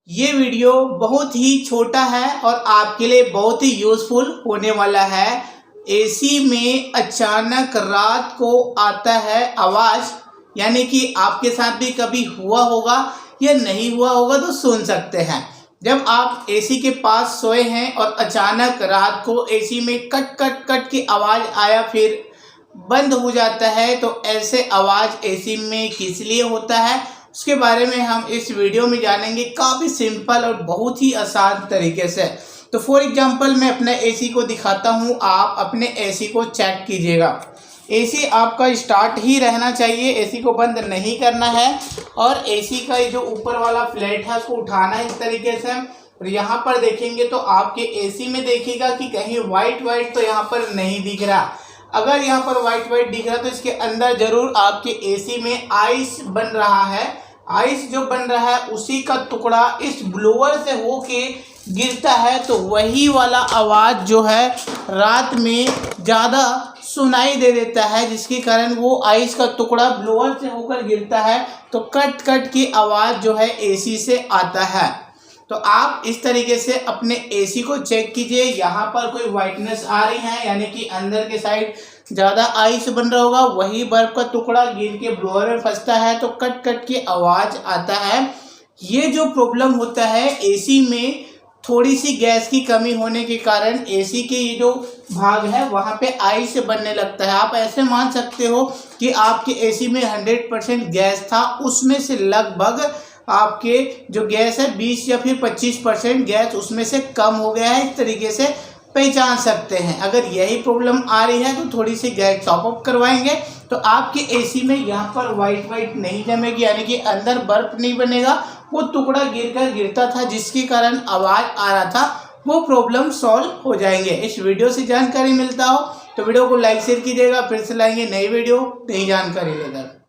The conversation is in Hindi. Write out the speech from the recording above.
ये वीडियो बहुत ही छोटा है और आपके लिए बहुत ही यूज़फुल होने वाला है। एसी में अचानक रात को आता है आवाज़, यानी कि आपके साथ भी कभी हुआ होगा या नहीं हुआ होगा तो सुन सकते हैं। जब आप एसी के पास सोए हैं और अचानक रात को एसी में कट कट कट की आवाज़ आया फिर बंद हो जाता है, तो ऐसे आवाज़ एसी में किस लिए होता है उसके बारे में हम इस वीडियो में जानेंगे, काफ़ी सिंपल और बहुत ही आसान तरीके से। तो फॉर एग्जांपल मैं अपने एसी को दिखाता हूँ, आप अपने एसी को चेक कीजिएगा। एसी आपका स्टार्ट ही रहना चाहिए, एसी को बंद नहीं करना है। और एसी का ये जो ऊपर वाला फ्लैट है उसको उठाना है इस तरीके से। और यहाँ पर देखेंगे तो आपके एसी में देखिएगा कि कहीं वाइट तो यहाँ पर नहीं दिख रहा। अगर यहाँ पर वाइट दिख रहा तो इसके अंदर जरूर आपके एसी में आइस बन रहा है। आइस जो बन रहा है उसी का टुकड़ा इस ब्लोअर से होके गिरता है, तो वही वाला आवाज़ जो है रात में ज़्यादा सुनाई दे देता है, जिसके कारण वो आइस का टुकड़ा ब्लोअर से होकर गिरता है तो कट कट की आवाज़ जो है एसी से आता है। तो आप इस तरीके से अपने एसी को चेक कीजिए। यहाँ पर कोई वाइटनेस आ रही है, यानी कि अंदर के साइड ज़्यादा आइस बन रहा होगा, वही बर्फ का टुकड़ा गिर के ब्लोअर में फंसता है तो कट कट की आवाज़ आता है। ये जो प्रॉब्लम होता है एसी में, थोड़ी सी गैस की कमी होने के कारण एसी के ये जो भाग है वहाँ पे आइस बनने लगता है। आप ऐसे मान सकते हो कि आपके एसी में 100% गैस था, उसमें से लगभग आपके जो गैस है 20 या फिर 25% गैस उसमें से कम हो गया है। इस तरीके से पहचान सकते हैं। अगर यही प्रॉब्लम आ रही है तो थोड़ी सी गैस टॉप अप करवाएंगे तो आपके एसी में यहाँ पर वाइट नहीं जमेगी, यानी कि अंदर बर्फ नहीं बनेगा। वो टुकड़ा गिरता था जिसके कारण आवाज़ आ रहा था, वो प्रॉब्लम सॉल्व हो जाएंगे। इस वीडियो से जानकारी मिलता हो तो वीडियो को लाइक शेयर कीजिएगा। फिर से लाएंगे नई वीडियो नई जानकारी लेकर।